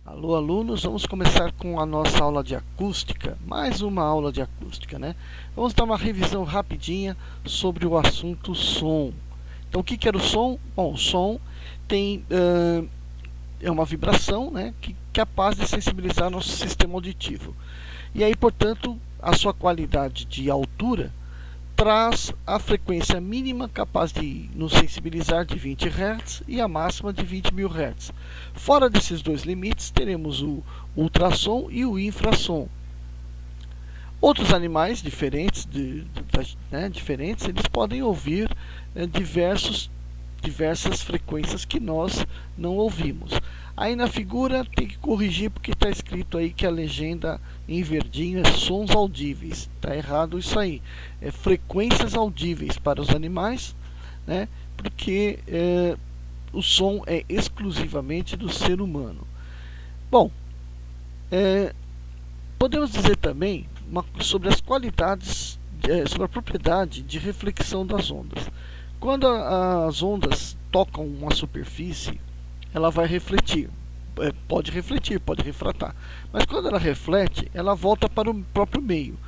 Alô, alunos, vamos começar com a nossa aula de acústica, mais uma aula de acústica, né? Vamos dar uma revisão rapidinha sobre o assunto som. Então, o que era o som? Bom, o som tem, é uma vibração, né, que é capaz de sensibilizar nosso sistema auditivo. E aí, portanto, a sua qualidade de altura traz a frequência mínima capaz de nos sensibilizar de 20 Hz e a máxima de 20.000 Hz. Fora desses dois limites, teremos o ultrassom e o infrassom. Outros animais diferentes, diferentes, eles podem ouvir diversas frequências que nós não ouvimos. Aí na figura tem que corrigir porque está escrito aí que a legenda em verdinho é sons audíveis. Está errado isso aí. É frequências audíveis para os animais, né? Porque o som é exclusivamente do ser humano. Bom, podemos dizer também sobre as qualidades, sobre a propriedade de reflexão das ondas. Quando as ondas tocam uma superfície, ela vai refletir. Pode refletir, pode refratar. Mas quando ela reflete, ela volta para o próprio meio.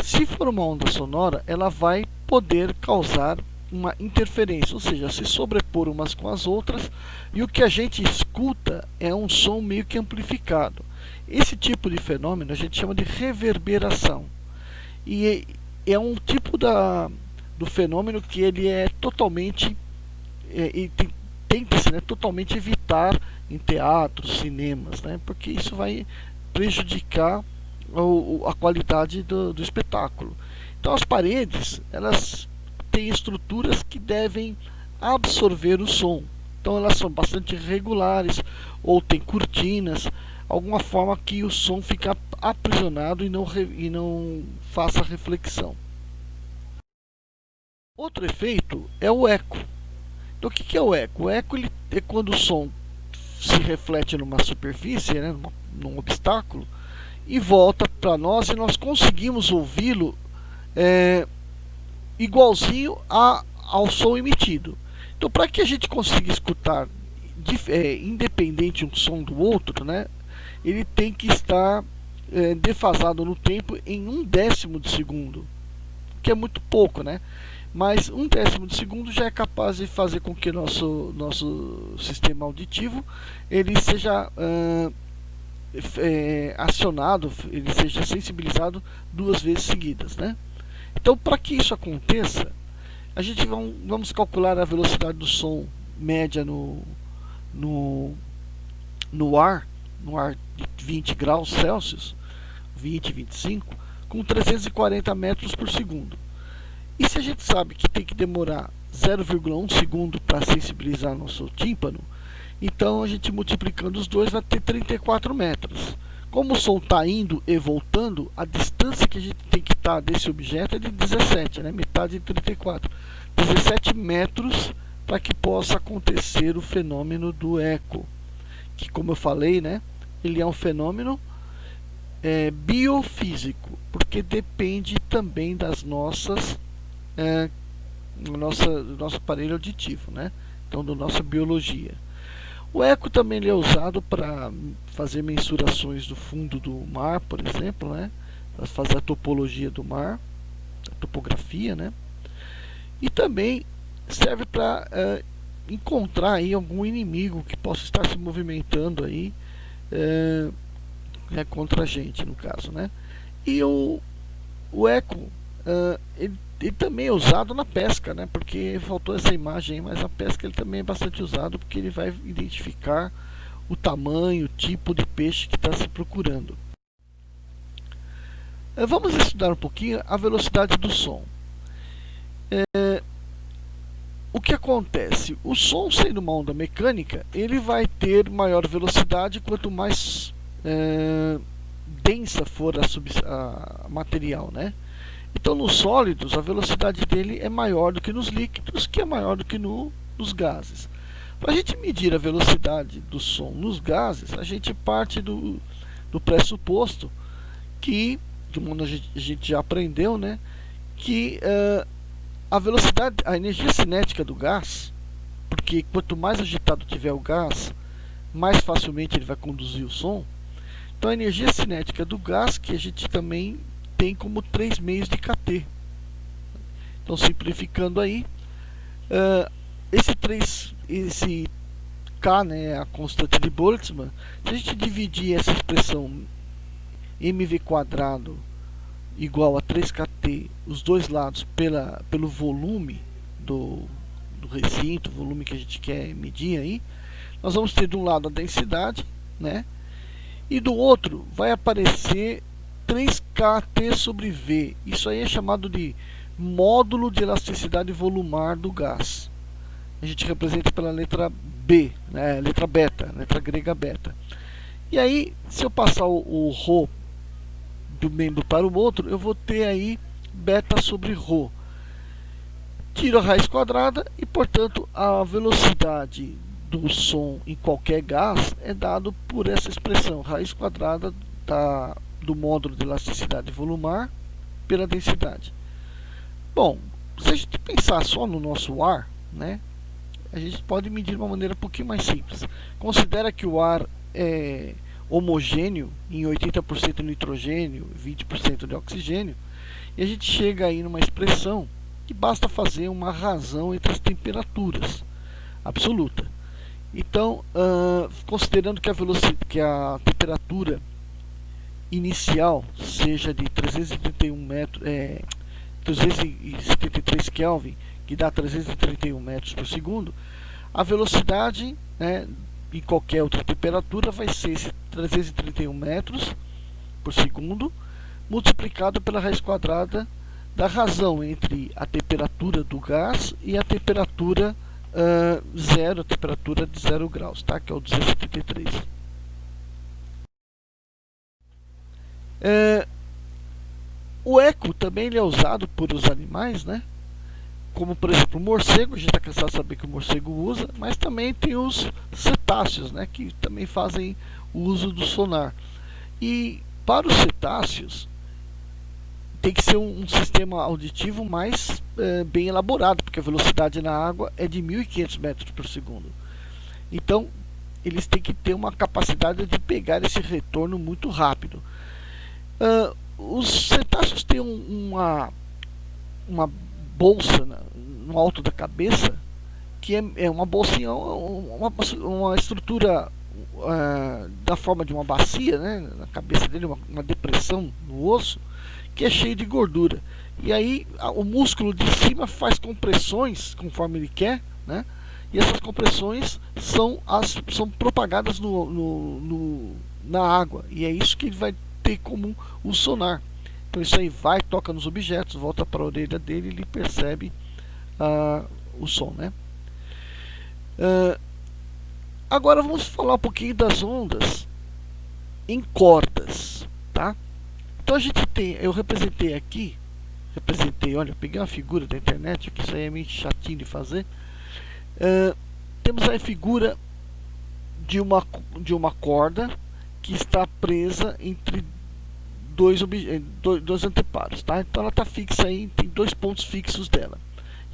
Se for uma onda sonora, ela vai poder causar uma interferência, ou seja, se sobrepor umas com as outras, e o que a gente escuta é um som meio que amplificado. Esse tipo de fenômeno a gente chama de reverberação. E é um tipo do fenômeno que ele é totalmente tenta-se, né, totalmente evitar em teatros, cinemas, né, porque isso vai prejudicar a qualidade do espetáculo. Então as paredes, elas têm estruturas que devem absorver o som. Então elas são bastante regulares ou tem cortinas, alguma forma que o som fica aprisionado e não faça reflexão. Outro efeito é o eco. Então o que é o eco? O eco é quando o som se reflete numa superfície, né, num obstáculo, e volta para nós e nós conseguimos ouvi-lo igualzinho ao som emitido. Então, para que a gente consiga escutar independente um som do outro, né, ele tem que estar defasado no tempo em 1/10 de segundo, que é muito pouco, né? Mas 1/10 de segundo já é capaz de fazer com que nosso sistema auditivo ele seja acionado, ele seja sensibilizado 2 vezes seguidas, né? Então, para que isso aconteça, a gente vamos calcular a velocidade do som média no, no ar de 20 graus Celsius, 20, 25, com 340 metros por segundo. E se a gente sabe que tem que demorar 0,1 segundo para sensibilizar nosso tímpano, então a gente multiplicando os dois vai ter 34 metros. Como o som está indo e voltando, a distância que a gente tem que estar desse objeto é de 17, né? Metade de 34. 17 metros para que possa acontecer o fenômeno do eco. Que, como eu falei, né, ele é um fenômeno biofísico, porque depende também das do nosso aparelho auditivo, né? Então, da nossa biologia. O eco também ele é usado para fazer mensurações do fundo do mar, por exemplo, né? Para fazer a topologia do mar, a topografia, né? E também serve para encontrar aí algum inimigo que possa estar se movimentando aí contra a gente, no caso, né? E o eco ele também é usado na pesca, né? Porque faltou essa imagem aí, mas a pesca ele também é bastante usado porque ele vai identificar o tamanho, o tipo de peixe que está se procurando. Vamos estudar um pouquinho a velocidade do som. O que acontece? O som, sendo uma onda mecânica, ele vai ter maior velocidade quanto mais densa for a material, né? Então, nos sólidos, a velocidade dele é maior do que nos líquidos, que é maior do que nos gases. Para a gente medir a velocidade do som nos gases, a gente parte do pressuposto que, como a gente já aprendeu, né, que a velocidade, a energia cinética do gás, porque quanto mais agitado tiver o gás, mais facilmente ele vai conduzir o som. Então a energia cinética do gás, que a gente também tem como 3 meios de kT. Então, simplificando aí, esse K, né, a constante de Boltzmann, se a gente dividir essa expressão mv quadrado igual a 3kT, os dois lados, pelo volume do recinto, volume que a gente quer medir aí, nós vamos ter de um lado a densidade, né, e do outro vai aparecer 3kT sobre V. Isso aí é chamado de módulo de elasticidade volumar do gás. A gente representa pela letra B, né, letra beta, letra grega beta. E aí, se eu passar o ρ do membro para o outro, eu vou ter aí beta sobre ρ. Tiro a raiz quadrada e, portanto, a velocidade do som em qualquer gás é dado por essa expressão, raiz quadrada do módulo de elasticidade volumar pela densidade. Bom, se a gente pensar só no nosso ar, né, a gente pode medir de uma maneira um pouquinho mais simples. Considera que o ar é homogêneo em 80% nitrogênio, 20% de oxigênio, e a gente chega aí numa expressão que basta fazer uma razão entre as temperaturas absoluta. Então, considerando que a temperatura inicial seja de 373 Kelvin, que dá 331 metros por segundo, a velocidade, né, em qualquer outra temperatura vai ser esse 331 metros por segundo multiplicado pela raiz quadrada da razão entre a temperatura do gás e a temperatura zero, a temperatura de 0 graus, tá? Que é o 273. O eco também ele é usado por os animais, né? Como, por exemplo, o morcego, a gente está cansado de saber que o morcego usa, mas também tem os cetáceos, né? Que também fazem o uso do sonar. E para os cetáceos, tem que ser um sistema auditivo mais bem elaborado, porque a velocidade na água é de 1.500 metros por segundo. Então, eles têm que ter uma capacidade de pegar esse retorno muito rápido. Os cetáceos têm uma bolsa no alto da cabeça, que é uma bolsinha, uma estrutura da forma de uma bacia, né, na cabeça dele, uma depressão no osso, que é cheio de gordura. E aí o músculo de cima faz compressões conforme ele quer, né? E essas compressões são propagadas na água. E é isso que ele vai ter como o sonar. Então isso aí vai, toca nos objetos, volta para a orelha dele e ele percebe o som, né? Agora vamos falar um pouquinho das ondas em cordas, tá? Então a gente tem, eu representei aqui, olha, peguei uma figura da internet, que isso aí é meio chatinho de fazer. Temos aí a figura de uma corda que está presa entre dois anteparos, tá? Então ela está fixa aí, tem 2 pontos fixos dela.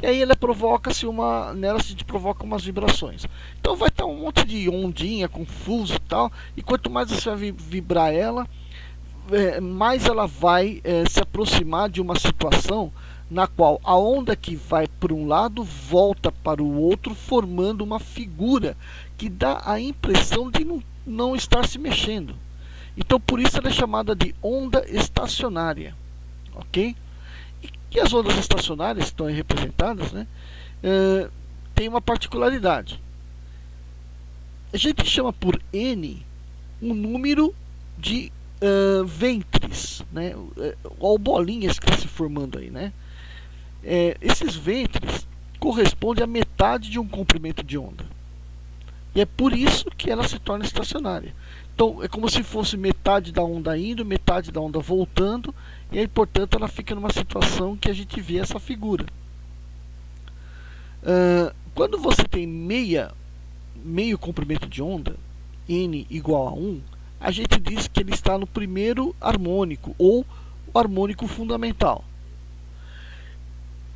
E aí nela a gente provoca umas vibrações. Então vai estar um monte de ondinha, confuso e tal, e quanto mais você vai vibrar ela, mais ela vai se aproximar de uma situação na qual a onda que vai para um lado volta para o outro, formando uma figura que dá a impressão de não estar se mexendo. Então por isso ela é chamada de onda estacionária, ok? E as ondas estacionárias que estão aí representadas, né, tem uma particularidade. A gente chama por N um número de ventres, né, ou bolinhas que estão se formando aí, né? Esses ventres correspondem a metade de um comprimento de onda. E é por isso que ela se torna estacionária. Então é como se fosse metade da onda indo, metade da onda voltando, e aí, portanto, ela fica numa situação que a gente vê essa figura. Quando você tem meio comprimento de onda, n igual a 1, a gente diz que ele está no primeiro harmônico, ou o harmônico fundamental.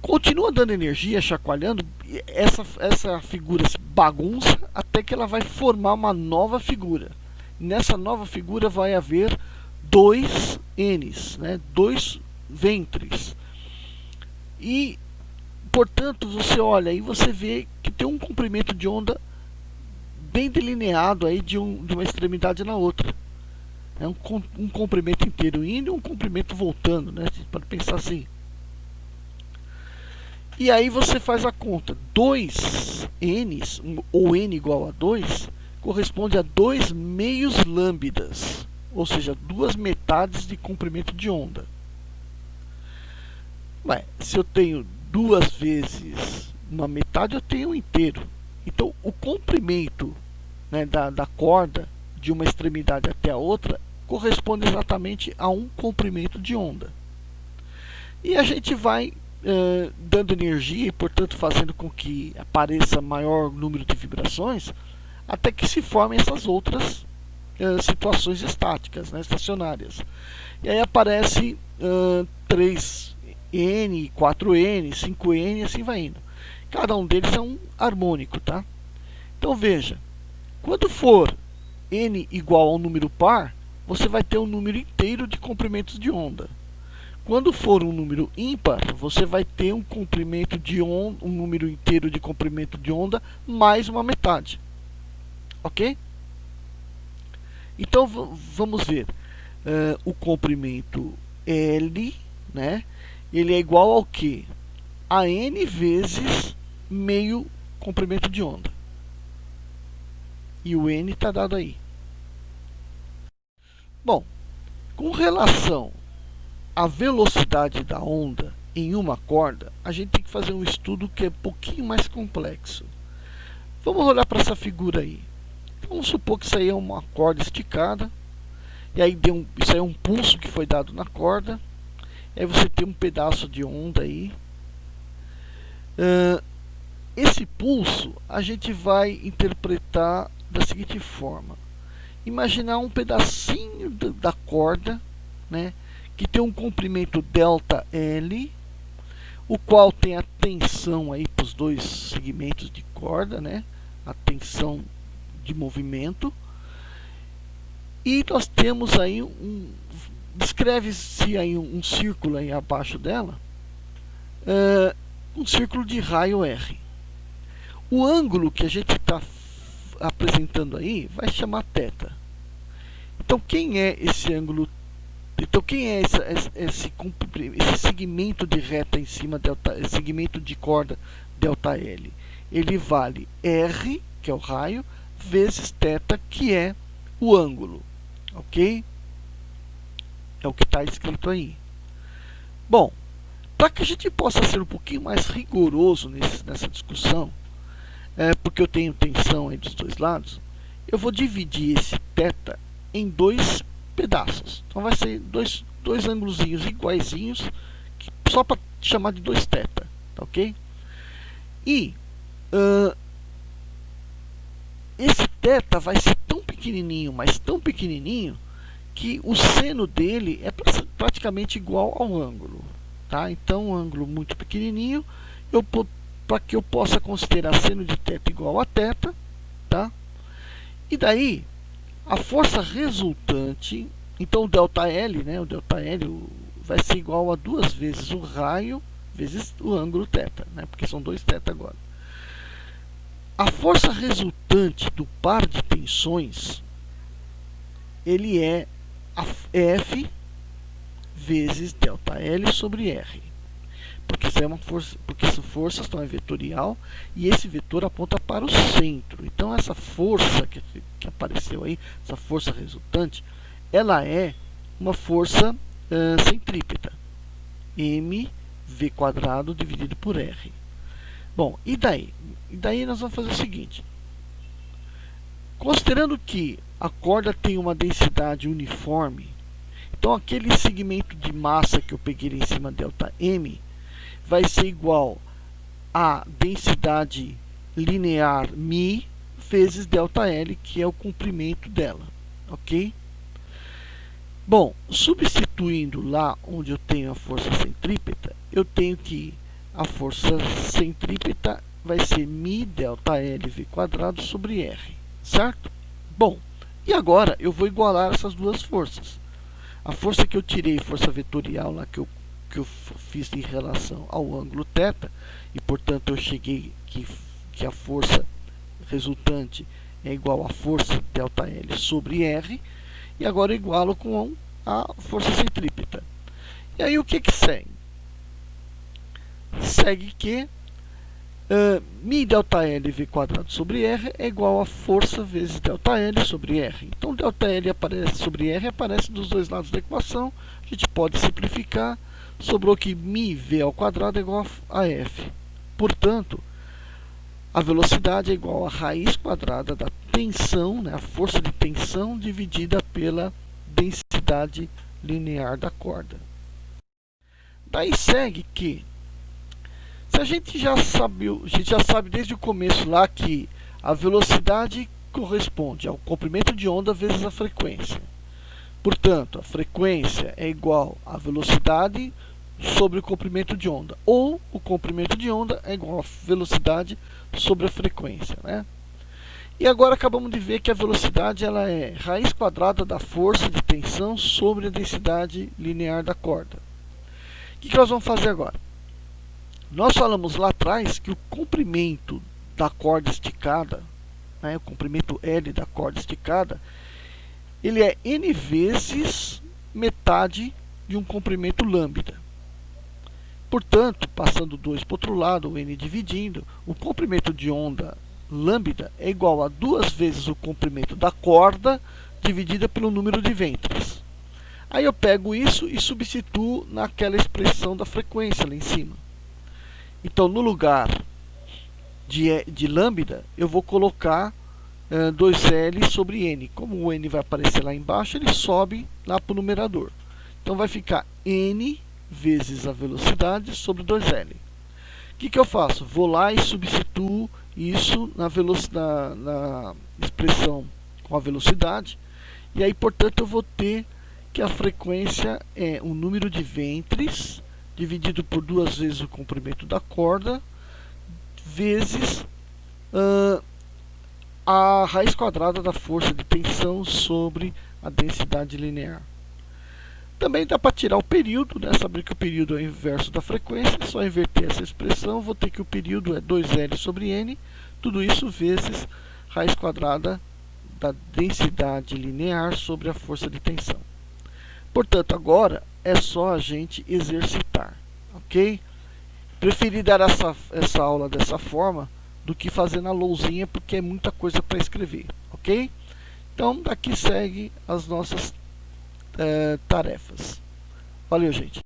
Continua dando energia, chacoalhando, e essa figura se bagunça até que ela vai formar uma nova figura. Nessa nova figura vai haver dois N's, né? Dois ventres. E, portanto, você olha e você vê que tem um comprimento de onda bem delineado aí de uma extremidade na outra. É um comprimento inteiro indo e um comprimento voltando, né? Você pode pensar assim. E aí você faz a conta. 2 n's, ou n igual a 2, corresponde a 2 meios lambdas, ou seja, 2 metades de comprimento de onda. Mas, se eu tenho 2 vezes uma metade, eu tenho um inteiro. Então, o comprimento, né, da corda de uma extremidade até a outra corresponde exatamente a um comprimento de onda. E a gente vai dando energia e, portanto, fazendo com que apareça maior número de vibrações, até que se formem essas outras situações estáticas, né, estacionárias. E aí aparece 3N, 4N, 5N e assim vai indo. Cada um deles é um harmônico, tá? Então veja, quando for N igual a um número par, você vai ter um número inteiro de comprimentos de onda. Quando for um número ímpar, você vai ter um comprimento de onda, um número inteiro de comprimento de onda mais uma metade. Ok? Então vamos ver. O comprimento L, né? Ele é igual ao que? A N vezes meio comprimento de onda. E o N está dado aí. Bom, com relação à velocidade da onda em uma corda, a gente tem que fazer um estudo que é um pouquinho mais complexo. Vamos olhar para essa figura aí. Vamos supor que isso aí é uma corda esticada, e aí isso aí é um pulso que foi dado na corda, e aí você tem um pedaço de onda aí. Esse pulso a gente vai interpretar da seguinte forma: imaginar um pedacinho da corda, né, que tem um comprimento ΔL, o qual tem a tensão aí para os dois segmentos de corda, né, a tensão de movimento, e nós temos aí descreve-se aí um círculo aí abaixo dela, um círculo de raio R. O ângulo que a gente está apresentando aí vai chamar θ. Então, quem é esse ângulo? Então, quem é esse segmento de reta em cima, segmento de corda ΔL? Ele vale R, que é o raio, vezes θ, que é o ângulo. Ok? É o que está escrito aí. Bom, para que a gente possa ser um pouquinho mais rigoroso nessa discussão, porque eu tenho tensão aí dos dois lados, eu vou dividir esse θ em dois pedaços. Então vai ser dois ângulozinhos iguaizinhos, só para chamar de 2θ, tá ok? E esse θ vai ser tão pequenininho, mas tão pequenininho, que o seno dele é praticamente igual ao ângulo. Tá? Então, um ângulo muito pequenininho, para que eu possa considerar seno de θ igual a θ, tá? E daí, a força resultante, então o ΔL, né, o ΔL vai ser igual a 2 vezes o raio vezes o ângulo θ, né, porque são 2θ agora. A força resultante do par de tensões, ele é a F vezes ΔL sobre R. Porque isso é uma força, porque essa força é vetorial e esse vetor aponta para o centro. Então essa força que apareceu aí, essa força resultante, ela é uma força centrípeta, mv² dividido por r. Bom, e daí? E daí nós vamos fazer o seguinte: considerando que a corda tem uma densidade uniforme, então aquele segmento de massa que eu peguei em cima ΔM vai ser igual a densidade linear μ vezes ΔL, que é o comprimento dela, ok? Bom, substituindo lá onde eu tenho a força centrípeta, eu tenho que a força centrípeta vai ser μ delta LV quadrado sobre R, certo? Bom, e agora eu vou igualar essas duas forças. A força que eu tirei, força vetorial, lá que eu fiz em relação ao ângulo θ, e portanto eu cheguei que a força resultante é igual à força ΔL sobre R, e agora eu igualo com a força centrípeta. E aí o que segue? Segue que μ ΔL V quadrado sobre R é igual a força vezes ΔL sobre R. Então, ΔL aparece sobre R, aparece dos dois lados da equação. A gente pode simplificar. Sobrou que μ V ao quadrado é igual a F. Portanto, a velocidade é igual a raiz quadrada da tensão, né, a força de tensão, dividida pela densidade linear da corda. Daí segue que a gente já sabe desde o começo lá que a velocidade corresponde ao comprimento de onda vezes a frequência. Portanto, a frequência é igual à velocidade sobre o comprimento de onda, ou o comprimento de onda é igual à velocidade sobre a frequência, né? E agora acabamos de ver que a velocidade ela é raiz quadrada da força de tensão sobre a densidade linear da corda. O que nós vamos fazer agora? Nós falamos lá atrás que o comprimento da corda esticada, né, o comprimento L da corda esticada, ele é N vezes metade de um comprimento lambda. Portanto, passando 2 para o outro lado, o N dividindo, o comprimento de onda lambda é igual a 2 vezes o comprimento da corda dividida pelo número de ventres. Aí eu pego isso e substituo naquela expressão da frequência lá em cima. Então, no lugar de lambda, eu vou colocar 2L sobre N. Como o N vai aparecer lá embaixo, ele sobe lá para o numerador. Então, vai ficar N vezes a velocidade sobre 2L. O que eu faço? Vou lá e substituo isso na expressão com a velocidade. E aí, portanto, eu vou ter que a frequência é o número de ventres dividido por 2 vezes o comprimento da corda, vezes a raiz quadrada da força de tensão sobre a densidade linear. Também dá para tirar o período, né? Saber que o período é o inverso da frequência, é só inverter essa expressão, vou ter que o período é 2L sobre N, tudo isso vezes raiz quadrada da densidade linear sobre a força de tensão. Portanto, agora é só a gente exercitar, ok? Preferi dar essa aula dessa forma do que fazer na lousinha, porque é muita coisa para escrever, ok? Então, daqui segue as nossas tarefas. Valeu, gente!